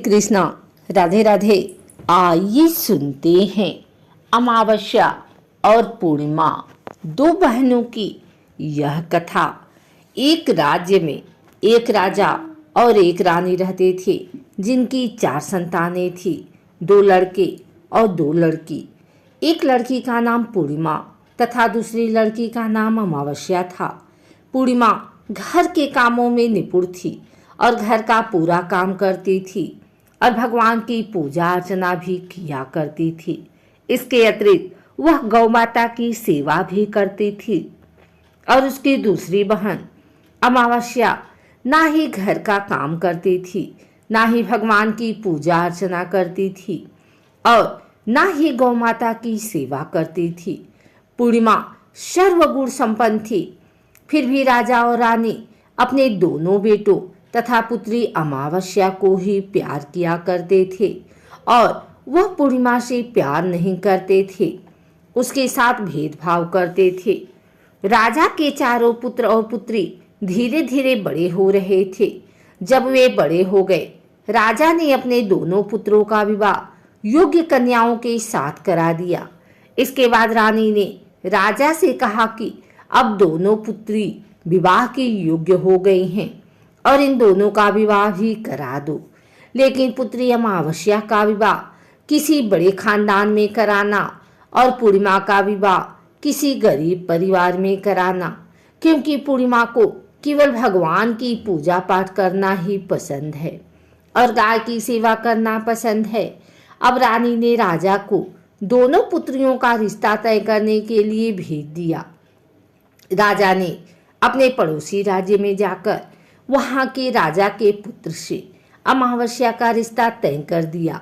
कृष्णा, राधे राधे। आइए सुनते हैं अमावस्या और पूर्णिमा, दो बहनों की यह कथा। एक राज्य में एक राजा और एक रानी रहते थे, जिनकी 4 संतानें थी, 2 लड़के और 2 लड़की। एक लड़की का नाम पूर्णिमा तथा दूसरी लड़की का नाम अमावस्या था। पूर्णिमा घर के कामों में निपुण थी और घर का पूरा काम करती थी और भगवान की पूजा अर्चना भी किया करती थी। इसके अतिरिक्त वह गौ माता की सेवा भी करती थी। और उसकी दूसरी बहन अमावस्या ना ही घर का काम करती थी, ना ही भगवान की पूजा अर्चना करती थी और ना ही गौ माता की सेवा करती थी। पूर्णिमा सर्वगुण संपन्न थी, फिर भी राजा और रानी अपने दोनों बेटों तथा पुत्री अमावस्या को ही प्यार किया करते थे और वह पूर्णिमा से प्यार नहीं करते थे, उसके साथ भेदभाव करते थे। राजा के चारों पुत्र और पुत्री धीरे धीरे बड़े हो रहे थे। जब वे बड़े हो गए, राजा ने अपने दोनों पुत्रों का विवाह योग्य कन्याओं के साथ करा दिया। इसके बाद रानी ने राजा से कहा कि अब दोनों पुत्री विवाह के योग्य हो गई हैं और इन दोनों का विवाह भी करा दो। लेकिन पुत्री अमावस्या का विवाह किसी बड़े खानदान में कराना और पूर्णिमा का विवाह किसी गरीब परिवार में कराना, क्योंकि पूर्णिमा को केवल भगवान की पूजा पाठ करना ही पसंद है और गाय की सेवा करना पसंद है। अब रानी ने राजा को दोनों पुत्रियों का रिश्ता तय करने के लिए भेज दिया। राजा ने अपने पड़ोसी राज्य में जाकर वहां के राजा के पुत्र से अमावस्या का रिश्ता तय कर दिया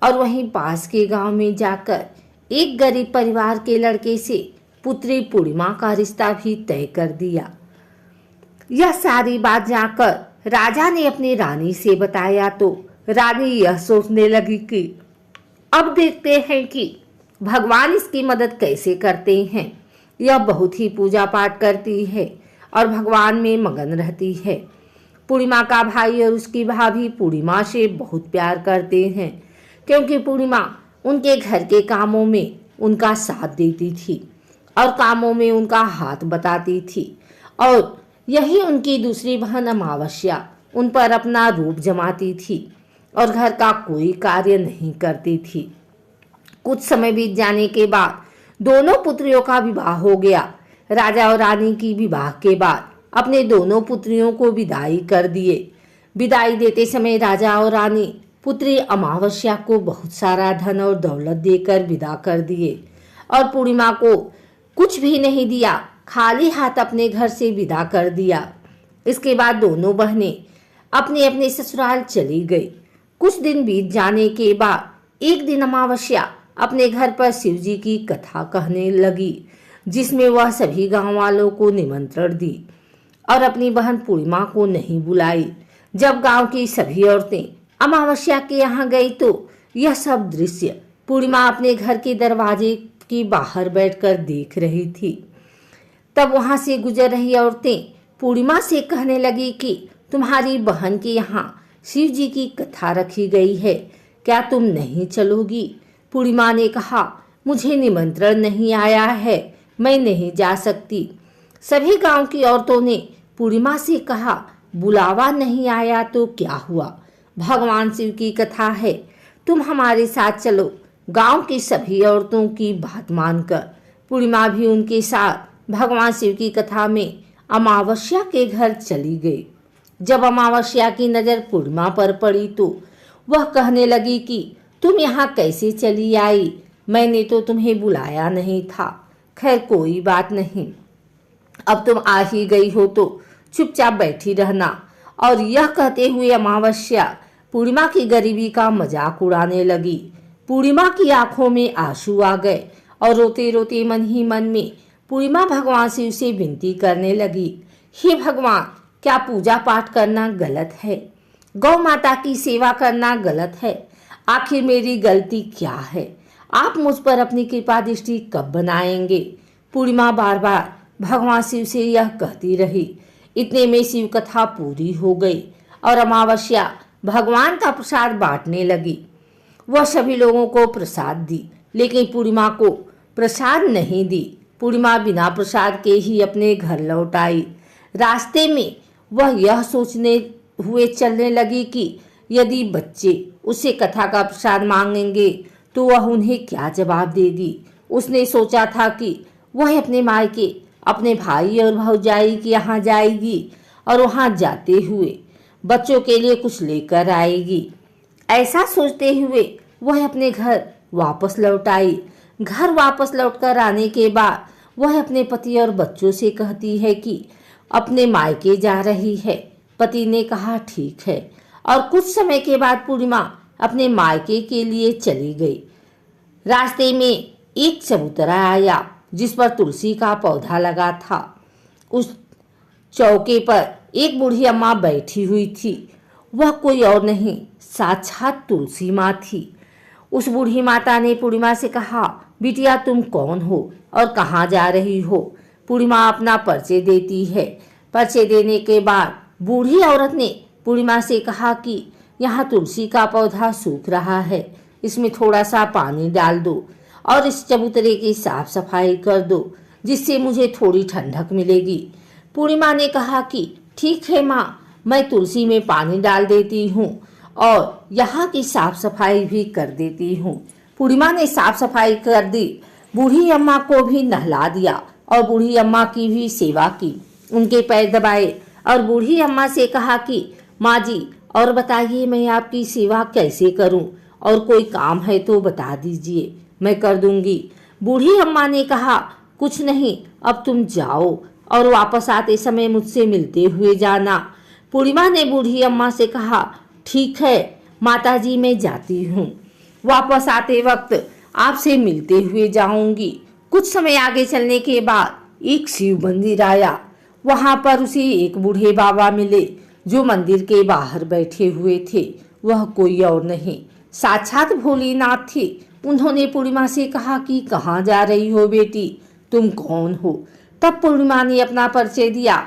और वहीं पास के गांव में जाकर एक गरीब परिवार के लड़के से पुत्री पूर्णिमा का रिश्ता भी तय कर दिया। यह सारी बात जाकर राजा ने अपनी रानी से बताया तो रानी यह सोचने लगी कि अब देखते हैं कि भगवान इसकी मदद कैसे करते हैं। यह बहुत ही पूजा पाठ करती है और भगवान में मगन रहती है। पूर्णिमा का भाई और उसकी भाभी पूर्णिमा से बहुत प्यार करते हैं, क्योंकि पूर्णिमा उनके घर के कामों में उनका साथ देती थी और कामों में उनका हाथ बताती थी। और यही उनकी दूसरी बहन अमावस्या उन पर अपना रूप जमाती थी और घर का कोई कार्य नहीं करती थी। कुछ समय बीत जाने के बाद दोनों पुत्रियों का विवाह हो गया। राजा और रानी की विवाह के बाद अपने दोनों पुत्रियों को विदाई कर दिए। विदाई देते समय राजा और रानी पुत्री अमावस्या को बहुत सारा धन और दौलत देकर विदा कर दिए और पूर्णिमा को कुछ भी नहीं दिया, खाली हाथ अपने घर से विदा कर दिया। इसके बाद दोनों बहनें अपने अपने ससुराल चली गई। कुछ दिन बीत जाने के बाद एक दिन अमावस्या अपने घर पर शिव जी की कथा कहने लगी, जिसमें वह सभी गांव वालों को निमंत्रण दी और अपनी बहन पूर्णिमा को नहीं बुलाई। जब गांव की सभी औरतें अमावस्या के यहाँ गई तो यह सब दृश्य पूर्णिमा अपने घर के दरवाजे के बाहर बैठकर देख रही थी। तब वहां से गुजर रही औरतें पूर्णिमा से कहने लगी कि तुम्हारी बहन के यहाँ शिव जी की कथा रखी गई है, क्या तुम नहीं चलोगी? पूर्णिमा ने कहा, मुझे निमंत्रण नहीं आया है, मैं नहीं जा सकती। सभी गांव की औरतों ने पूर्णिमा से कहा, बुलावा नहीं आया तो क्या हुआ, भगवान शिव की कथा है, तुम हमारे साथ चलो। गांव की सभी औरतों की बात मानकर पूर्णिमा भी उनके साथ भगवान शिव की कथा में अमावस्या के घर चली गई। जब अमावस्या की नजर पूर्णिमा पर पड़ी तो वह कहने लगी कि तुम यहाँ कैसे चली आई, मैंने तो तुम्हें बुलाया नहीं था। खैर कोई बात नहीं, अब तुम आ ही गई हो तो चुपचाप बैठी रहना। और यह कहते हुए अमावस्या पूर्णिमा की गरीबी का मजाक उड़ाने लगी। पूर्णिमा की आंखों में आंसू आ गए और रोते रोते मन ही मन में पूर्णिमा भगवान शिव से विनती करने लगी, हे भगवान, क्या पूजा पाठ करना गलत है? गौ माता की सेवा करना गलत है? आखिर मेरी गलती क्या है? आप मुझ पर अपनी कृपा दृष्टि कब बनाएंगे? पूर्णिमा बार बार भगवान शिव से यह कहती रही। इतने में शिव कथा पूरी हो गई और अमावस्या भगवान का प्रसाद बांटने लगी। वह सभी लोगों को प्रसाद दी, लेकिन पूर्णिमा को प्रसाद नहीं दी। पूर्णिमा बिना प्रसाद के ही अपने घर लौट आई। रास्ते में वह यह सोचने हुए चलने लगी कि यदि बच्चे उससे कथा का प्रसाद मांगेंगे तो वह उन्हें क्या जवाब देगी। उसने सोचा था कि वह अपने मायके, अपने भाई और भौजाई के यहाँ जाएगी और वहाँ जाते हुए बच्चों के लिए कुछ लेकर आएगी। ऐसा सोचते हुए वह अपने घर वापस लौट आई। घर वापस लौटकर आने के बाद वह अपने पति और बच्चों से कहती है कि अपने मायके जा रही है। पति ने कहा ठीक है, और कुछ समय के बाद पूर्णिमा अपने मायके के लिए चली गई। रास्ते में एक चबूतरा आया जिस पर तुलसी का पौधा लगा था। उस चौके पर एक बूढ़ी अम्मा बैठी हुई थी। वह कोई और नहीं, साक्षात तुलसी माँ थी। उस बूढ़ी माता ने पूर्णिमा से कहा, बिटिया तुम कौन हो और कहाँ जा रही हो। पूर्णिमा अपना परिचय देती है। परिचय देने के बाद बूढ़ी औरत ने पूर्णिमा से कहा कि यहाँ तुलसी का पौधा सूख रहा है, इसमें थोड़ा सा पानी डाल दो और इस चबूतरे की साफ सफाई कर दो, जिससे मुझे थोड़ी ठंडक मिलेगी। पूर्णिमा ने कहा कि ठीक है माँ, मैं तुलसी में पानी डाल देती हूँ और यहाँ की साफ सफाई भी कर देती हूँ। पूर्णिमा ने साफ सफाई कर दी। बूढ़ी अम्मा को भी नहला दिया और बूढ़ी अम्मा की भी सेवा की, उनके पैर दबाए और बूढ़ी अम्मा से कहा कि माँ जी, और बताइए मैं आपकी सेवा कैसे करूं, और कोई काम है तो बता दीजिए, मैं कर दूंगी। बूढ़ी अम्मा ने कहा कुछ नहीं, अब तुम जाओ और वापस आते समय मुझसे मिलते हुए जाना। पूर्णिमा ने बूढ़ी अम्मा से कहा ठीक है माताजी, मैं जाती हूँ, वापस आते वक्त आपसे मिलते हुए जाऊंगी। कुछ समय आगे चलने के बाद एक शिव मंदिर आया। वहां पर उसे एक बूढ़े बाबा मिले जो मंदिर के बाहर बैठे हुए थे। वह कोई और नहीं, साक्षात भोलेनाथ थे। उन्होंने पूर्णिमा से कहा कि कहाँ जा रही हो बेटी, तुम कौन हो। तब पूर्णिमा ने अपना परिचय दिया।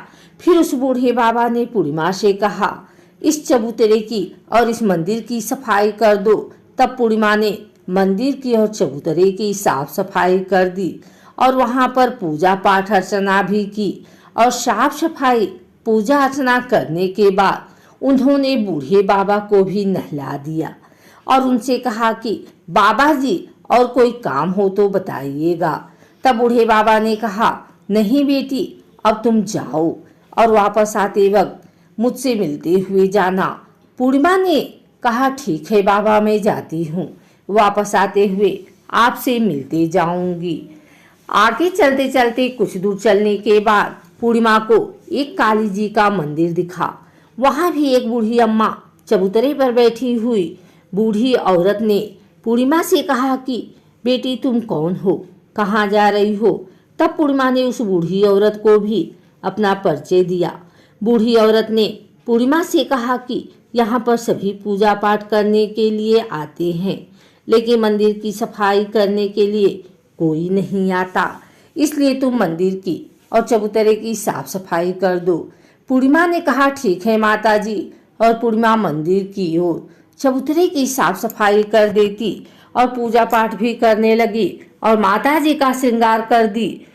फिर उस बूढ़े बाबा ने पूर्णिमा से कहा इस चबूतरे की और इस मंदिर की सफाई कर दो। तब पूर्णिमा ने मंदिर की और चबूतरे की साफ सफाई कर दी और वहां पर पूजा पाठ अर्चना भी की। और साफ सफाई पूजा अर्चना करने के बाद उन्होंने बूढ़े बाबा को भी नहला दिया और उनसे कहा कि बाबा जी, और कोई काम हो तो बताइएगा। तब बूढ़े बाबा ने कहा नहीं बेटी, अब तुम जाओ और वापस आते वक्त मुझसे मिलते हुए जाना। पूर्णिमा ने कहा ठीक है बाबा, मैं जाती हूँ, वापस आते हुए आपसे मिलते जाऊंगी। आगे चलते चलते कुछ दूर चलने के बाद पूर्णिमा को एक काली जी का मंदिर दिखा। वहां भी एक बूढ़ी अम्मा चबूतरे पर बैठी हुई। बूढ़ी औरत ने पूर्णिमा से कहा कि बेटी तुम कौन हो, कहाँ जा रही हो। तब पूर्णिमा ने उस बूढ़ी औरत को भी अपना परिचय दिया। बूढ़ी औरत ने पूर्णिमा से कहा कि यहाँ पर सभी पूजा पाठ करने के लिए आते हैं, लेकिन मंदिर की सफाई करने के लिए कोई नहीं आता, इसलिए तुम मंदिर की और चबूतरे की साफ सफाई कर दो। पूर्णिमा ने कहा ठीक है माताजी, और पूर्णिमा मंदिर की ओर चबूतरे की साफ सफाई कर देती और पूजा पाठ भी करने लगी और माताजी का श्रृंगार कर दी।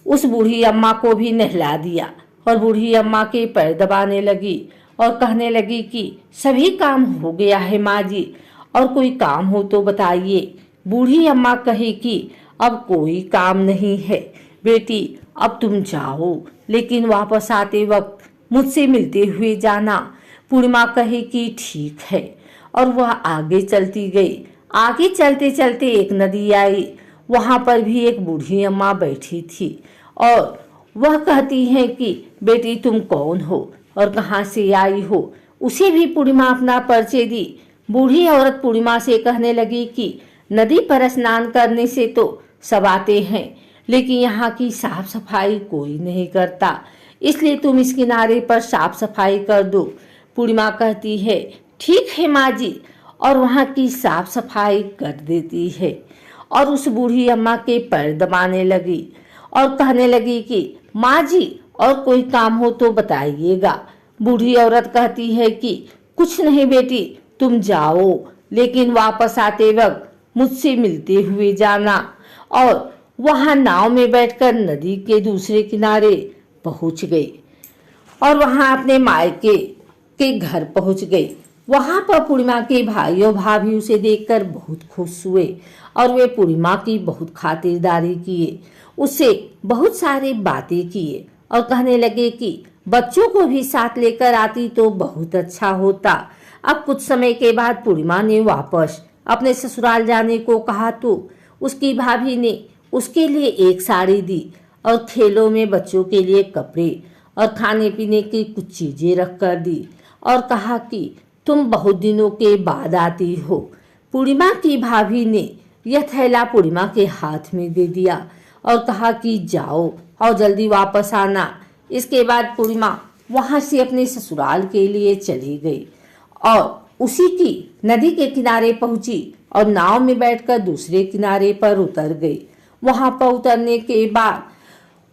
उस बूढ़ी अम्मा को भी नहला दिया और बूढ़ी अम्मा के पैर दबाने लगी और कहने लगी कि सभी काम हो गया है माँ जी, और कोई काम हो तो बताइए। बूढ़ी अम्मा कही कि अब कोई काम नहीं है बेटी, अब तुम जाओ, लेकिन वापस आते वक्त मुझसे मिलते हुए जाना। पूर्णिमा कही कि ठीक है, और वह आगे चलती गई। आगे चलते चलते एक नदी आई। वहां पर भी एक बूढ़ी अम्मा बैठी थी और वह कहती है कि बेटी तुम कौन हो और कहाँ से आई हो। उसे भी पूर्णिमा अपना परिचय दी। बूढ़ी औरत पूर्णिमा से कहने लगी कि नदी पर स्नान करने से तो सब आते हैं, लेकिन यहाँ की साफ सफाई कोई नहीं करता, इसलिए तुम इस किनारे पर साफ सफाई कर दो। पूर्णिमा कहती है ठीक है माँ जी, और वहाँ की साफ सफाई कर देती है और उस बूढ़ी अम्मा के पैर दबाने लगी और कहने लगी कि माँ जी, और कोई काम हो तो बताइएगा। बूढ़ी औरत कहती है कि कुछ नहीं बेटी, तुम जाओ, लेकिन वापस आते वक्त मुझसे मिलते हुए जाना। और वहां नाव में बैठकर नदी के दूसरे किनारे पहुंच गई और वहां अपने मायके के घर पहुंच गई। वहां पर पूर्णिमा के भाइयों भाभी उसे देखकर बहुत खुश हुए और वे पूर्णिमा की बहुत खातिरदारी किए, उससे बहुत सारी बातें किए और कहने लगे कि बच्चों को भी साथ लेकर आती तो बहुत अच्छा होता। अब कुछ समय के बाद पूर्णिमा ने वापस अपने ससुराल जाने को कहा तो उसकी भाभी ने उसके लिए एक साड़ी दी और खेलों में बच्चों के लिए कपड़े और खाने पीने की कुछ चीजें रख कर दी और कहा कि तुम बहुत दिनों के बाद आती हो। पूर्णिमा की भाभी ने यह थैला पूर्णिमा के हाथ में दे दिया और कहा कि जाओ और जल्दी वापस आना। इसके बाद पूर्णिमा वहां से अपने ससुराल के लिए चली गई और उसी की नदी के किनारे पहुंची और नाव में बैठकर दूसरे किनारे पर उतर गई। वहां पर उतरने के बाद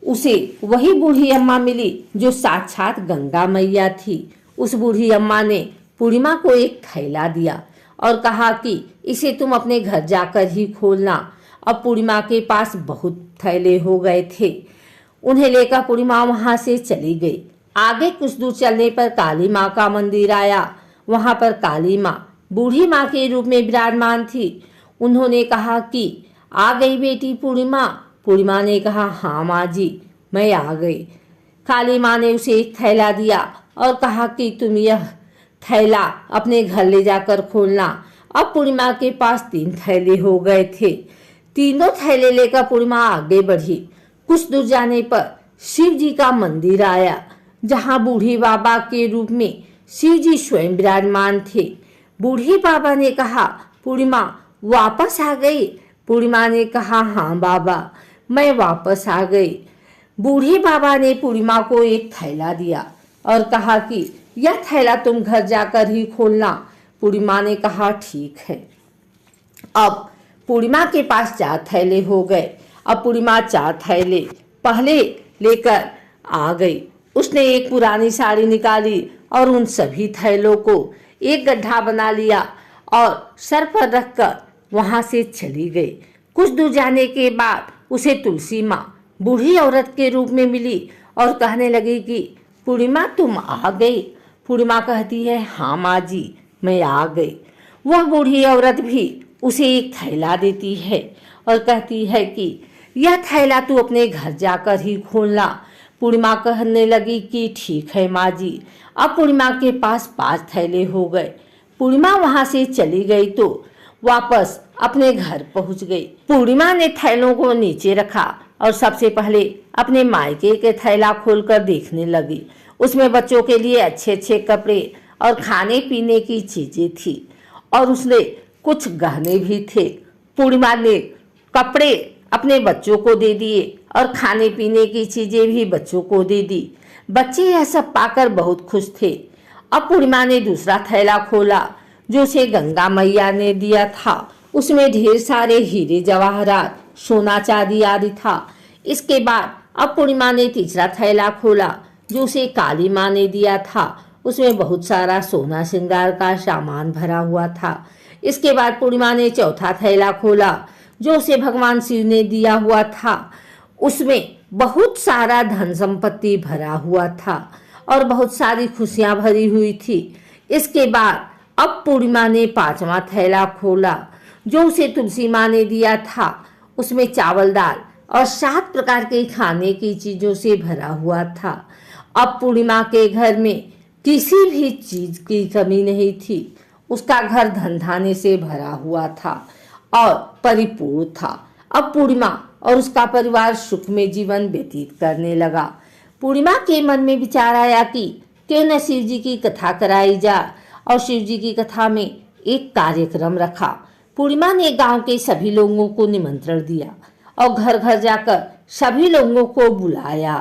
उसे वही बूढ़ी अम्मा मिली जो साक्षात गंगा मैया थी। उस बूढ़ी अम्मा ने पूर्णिमा को एक थैला दिया और कहा कि इसे तुम अपने घर जाकर ही खोलना। अब पूर्णिमा के पास बहुत थैले हो गए थे। उन्हें लेकर पूर्णिमा वहां से चली गई। आगे कुछ दूर चलने पर काली माँ का मंदिर आया। वहां पर काली माँ बूढ़ी माँ के रूप में विराजमान थी। उन्होंने कहा कि आ गई बेटी पूर्णिमा। पूर्णिमा ने कहा हाँ माँ जी, मैं आ गई। काली माँ ने उसे एक थैला दिया और कहा कि तुम यह थैला अपने घर ले जाकर खोलना। अब पूर्णिमा के पास 3 थैले हो गए थे। तीनों थैले लेकर पूर्णिमा आगे बढ़ी। कुछ दूर जाने पर शिव जी का मंदिर आया, जहां बूढ़ी बाबा के रूप में शिव जी स्वयं विराजमान थे। बूढ़ी बाबा ने कहा पूर्णिमा वापस आ गई। पूर्णिमा ने कहा हाँ बाबा, मैं वापस आ गई। बूढ़े बाबा ने पूर्णिमा को एक थैला दिया और कहा कि यह थैला तुम घर जाकर ही खोलना। पूर्णिमा ने कहा ठीक है। अब पूर्णिमा के पास 4 थैले हो गए। अब पूर्णिमा 4 थैले पहले लेकर आ गई। उसने एक पुरानी साड़ी निकाली और उन सभी थैलों को एक गड्ढा बना लिया और सर पर रखकर वहां से चली गई। कुछ दूर जाने के बाद उसे तुलसी माँ बूढ़ी औरत के रूप में मिली और कहने लगी कि पूर्णिमा तुम आ गई। पूर्णिमा कहती है हाँ माँ जी, मैं आ गई। वह बूढ़ी औरत भी उसे एक थैला देती है और कहती है कि यह थैला तू अपने घर जाकर ही खोलना। पूर्णिमा कहने लगी कि ठीक है माँ जी। अब पूर्णिमा के पास 5 थैले हो गए। पूर्णिमा वहां से चली गई तो वापस अपने घर पहुंच गई। पूर्णिमा ने थैलों को नीचे रखा और सबसे पहले अपने मायके के थैला खोलकर देखने लगी। उसमें बच्चों के लिए अच्छे अच्छे कपड़े और खाने पीने की चीजें थी और उसने कुछ गहने भी थे। पूर्णिमा ने कपड़े अपने बच्चों को दे दिए और खाने पीने की चीजें भी बच्चों को दे दी। बच्चे यह सब पाकर बहुत खुश थे। अब पूर्णिमा ने दूसरा थैला खोला जो उसे गंगा मैया ने दिया था। उसमें ढेर सारे हीरे जवाहरात, सोना चांदी आदि था। इसके बाद अब पूर्णिमा ने तीसरा थैला खोला जो उसे काली माँ ने दिया था। उसमें बहुत सारा सोना श्रृंगार का सामान भरा हुआ था। इसके बाद पूर्णिमा ने चौथा थैला खोला जो उसे भगवान शिव ने दिया हुआ था। उसमें बहुत सारा धन संपत्ति भरा हुआ था और बहुत सारी खुशियां भरी हुई थी। इसके बाद अब पूर्णिमा ने 5वां थैला खोला जो उसे तुलसी माँ ने दिया था। उसमें चावल दाल और 7 प्रकार के खाने की चीजों से भरा हुआ था। अब पूर्णिमा के घर में किसी भी चीज की कमी नहीं थी। उसका घर धन धान्य से भरा हुआ था और परिपूर्ण था। अब पूर्णिमा और उसका परिवार सुख में जीवन व्यतीत करने लगा। पूर्णिमा के मन में विचार आया कि क्यों न शिव जी की कथा कराई जाए और शिव जी की कथा में एक कार्यक्रम रखा। पूर्णिमा ने गांव के सभी लोगों को निमंत्रण दिया और घर घर जाकर सभी लोगों को बुलाया।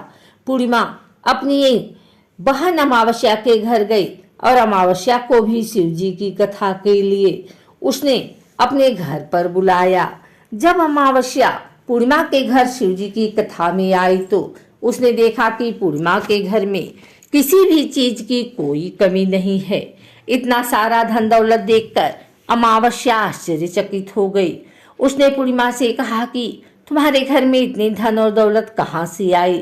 पूर्णिमा अपनी बहन अमावस्या के घर गई और अमावस्या को भी शिव जी की कथा के लिए उसने अपने घर पर बुलाया। जब अमावस्या पूर्णिमा के घर शिव जी की कथा में आई तो उसने देखा कि पूर्णिमा के घर में किसी भी चीज की कोई कमी नहीं है। इतना सारा धन दौलत देखकर अमावस्या आश्चर्यचकित हो गई। उसने पूर्णिमा से कहा कि तुम्हारे घर में इतनी धन और दौलत कहाँ से आई?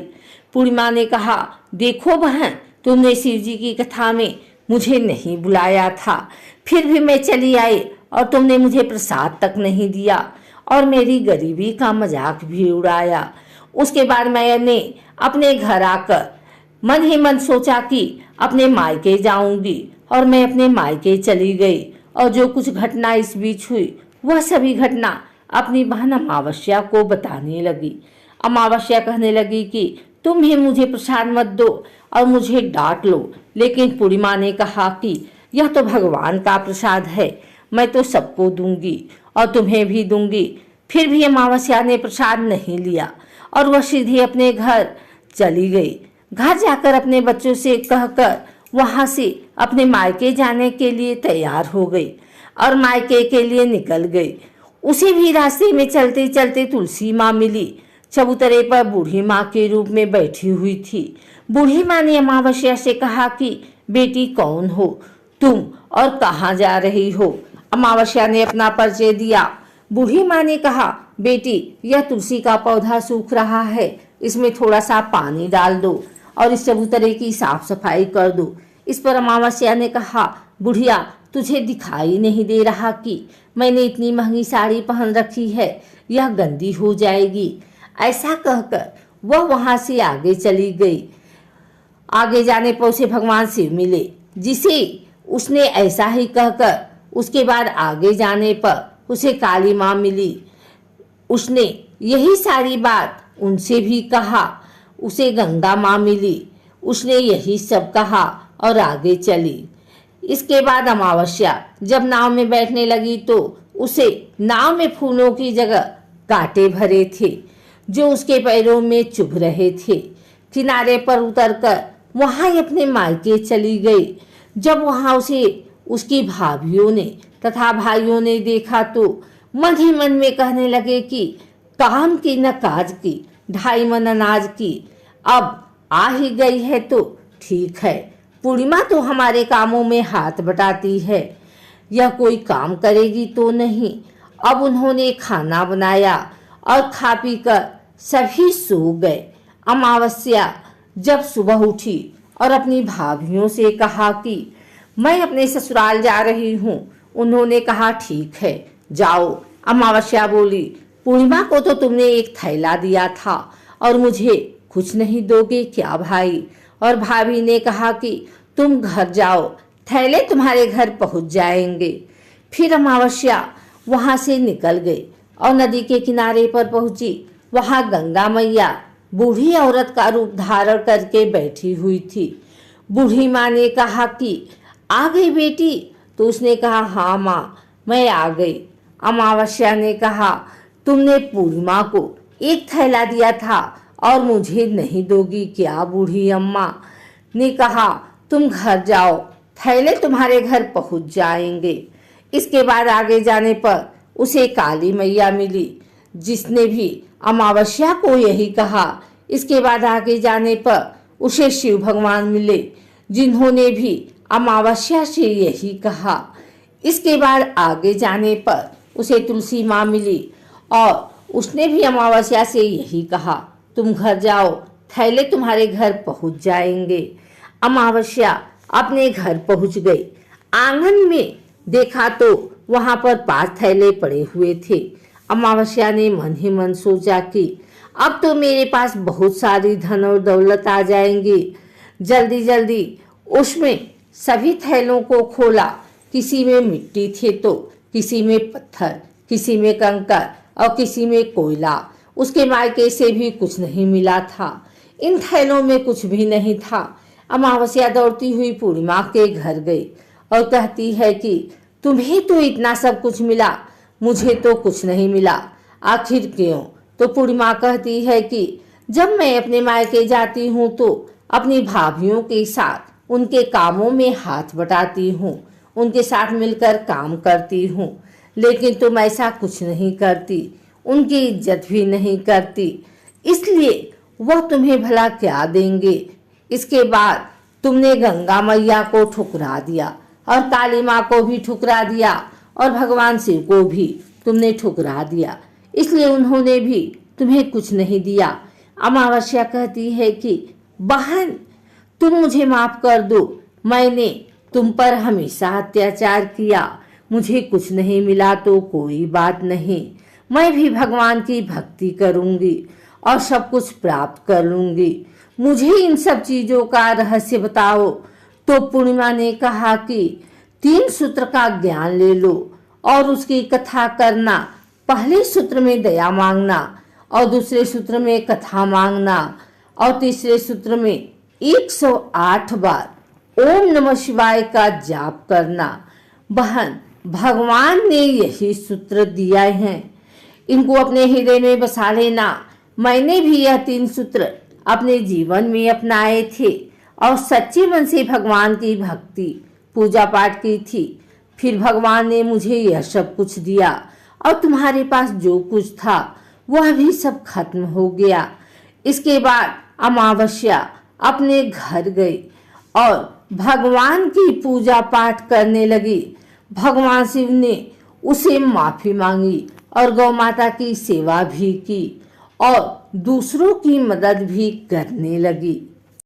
पूर्णिमा ने कहा, देखो बहन, तुमने शिव जी की कथा में मुझे नहीं बुलाया था, फिर भी मैं चली आई और तुमने मुझे प्रसाद तक नहीं दिया और मेरी गरीबी का मजाक भी उड़ाया। उसके बाद मैंने अपने घर आकर मन ही मन सोचा कि अपने मायके जाऊंगी और मैं अपने मायके चली गई और जो कुछ घटना इस बीच हुई वह सभी घटना अपनी बहन अमावस्या को बताने लगी। अमावस्या कहने लगी कि तुम ही मुझे प्रसाद मत दो और मुझे डांट लो, लेकिन पूर्णिमा ने कहा कि यह तो भगवान का प्रसाद है, मैं तो सबको दूंगी और तुम्हें भी दूंगी। फिर भी अमावस्या ने प्रसाद नहीं लिया और वह सीधे अपने घर चली गई। घर जाकर अपने बच्चों से कहकर वहां से अपने मायके जाने के लिए तैयार हो गई और मायके के लिए निकल गई। उसे भी रास्ते में चलते चलते तुलसी माँ मिली। चबूतरे पर बूढ़ी माँ के रूप में बैठी हुई थी। बूढ़ी माँ ने अमावस्या से कहा कि बेटी, कौन हो तुम और कहाँ जा रही हो? अमावस्या ने अपना परिचय दिया। बूढ़ी माँ ने कहा, बेटी, यह तुलसी का पौधा सूख रहा है, इसमें थोड़ा सा पानी डाल दो और इस चबूतरे की साफ सफाई कर दो। इस पर अमावस्या ने कहा, बुढ़िया, तुझे दिखाई नहीं दे रहा कि मैंने इतनी महंगी साड़ी पहन रखी है, यह गंदी हो जाएगी। ऐसा कहकर वह वहां से आगे चली गई। आगे जाने पर उसे भगवान शिव मिले, जिसे उसने ऐसा ही कहकर उसके बाद आगे जाने पर उसे काली माँ मिली। उसने यही सारी बात उनसे भी कहा। उसे गंगा माँ मिली, उसने यही सब कहा और आगे चली। इसके बाद अमावस्या जब नाव में बैठने लगी तो उसे नाव में फूलों की जगह कांटे भरे थे जो उसके पैरों में चुभ रहे थे। किनारे पर उतरकर वहां ही अपने मायके चली गई। जब वहां उसे उसकी भाभियों ने तथा भाइयों ने देखा तो मन ही मन में कहने लगे कि काम की न काज की, 2.5 मन अनाज की। अब आ ही गई है तो ठीक है, पूर्णिमा तो हमारे कामों में हाथ बटाती है, यह कोई काम करेगी तो नहीं। अब उन्होंने खाना बनाया और खा पी कर सभी सो गए। अमावस्या जब सुबह उठी और अपनी भाभियों से कहा कि मैं अपने ससुराल जा रही हूँ, उन्होंने कहा ठीक है जाओ। अमावस्या बोली, पूर्णिमा को तो तुमने एक थैला दिया था और मुझे कुछ नहीं दोगे क्या भाई? और भाभी ने कहा कि तुम घर जाओ, थैले तुम्हारे घर पहुंच जाएंगे। फिर अमावस्या वहां से निकल गई और नदी के किनारे पर पहुंची। वहां गंगा मैया बूढ़ी औरत का रूप धारण करके बैठी हुई थी। बूढ़ी माँ ने कहा कि आ गई बेटी? तो उसने कहा, हाँ माँ, मैं आ गई। अमावस्या ने कहा, तुमने पूर्णिमा को एक थैला दिया था और मुझे नहीं दोगी क्या? बूढ़ी अम्मा ने कहा, तुम घर जाओ, थैले तुम्हारे घर पहुंच जाएंगे। इसके बाद आगे जाने पर उसे काली मैया मिली, जिसने भी अमावस्या को यही कहा। इसके बाद आगे जाने पर उसे शिव भगवान मिले, जिन्होंने भी अमावस्या से यही कहा। इसके बाद आगे जाने पर उसे तुलसी माँ मिली और उसने भी अमावस्या से यही कहा, तुम घर जाओ, थैले तुम्हारे घर पहुंच जाएंगे। अमावस्या अपने घर पहुंच गई। आंगन में देखा तो वहां पर 5 थैले पड़े हुए थे। अमावस्या ने मन ही मन सोचा कि अब तो मेरे पास बहुत सारी धन और दौलत आ जाएंगी। जल्दी जल्दी उसमें सभी थैलों को खोला। किसी में मिट्टी थे तो किसी में पत्थर, किसी में कंकर और किसी में कोयला। उसके मायके से भी कुछ नहीं मिला था। इन थैलों में कुछ भी नहीं था। अमावस्या दौड़ती हुई पूर्णिमा के घर गई और कहती है कि तुम्हें तो इतना सब कुछ मिला, मुझे तो कुछ नहीं मिला, आखिर क्यों? तो पूर्णिमा कहती है कि जब मैं अपने मायके जाती हूँ तो अपनी भाभियों के साथ उनके कामों में हाथ बटाती हूँ, उनके साथ मिलकर काम करती हूँ, लेकिन तुम ऐसा कुछ नहीं करती, उनकी इज्जत भी नहीं करती, इसलिए वह तुम्हें भला क्या देंगे। इसके बाद तुमने गंगा मैया को ठुकरा दिया, और काली माँ को भी ठुकरा दिया और भगवान शिव को भी तुमने ठुकरा दिया, इसलिए उन्होंने भी तुम्हें कुछ नहीं दिया। अमावस्या कहती है कि बहन, तुम मुझे माफ कर दो, मैंने तुम पर हमेशा अत्याचार किया, मुझे कुछ नहीं मिला तो कोई बात नहीं, मैं भी भगवान की भक्ति करूंगी और सब कुछ प्राप्त कर लूंगी, मुझे इन सब चीजों का रहस्य बताओ। तो पूर्णिमा ने कहा कि 3 सूत्र का ज्ञान ले लो और उसकी कथा करना। पहले सूत्र में दया मांगना और दूसरे सूत्र में कथा मांगना और तीसरे सूत्र में 108 बार ओम नमः शिवाय का जाप करना। बहन, भगवान ने यही सूत्र दिया है, इनको अपने हृदय में बसा लेना। मैंने भी यह 3 सूत्र अपने जीवन में अपनाए थे और सच्चे मन से भगवान की भक्ति पूजा पाठ की थी। फिर भगवान ने मुझे यह सब कुछ दिया और तुम्हारे पास जो कुछ था वह भी सब खत्म हो गया। इसके बाद अमावस्या अपने घर गई और भगवान की पूजा पाठ करने लगी। भगवान शिव ने उसे माफी मांगी और गौ माता की सेवा भी की और दूसरों की मदद भी करने लगी।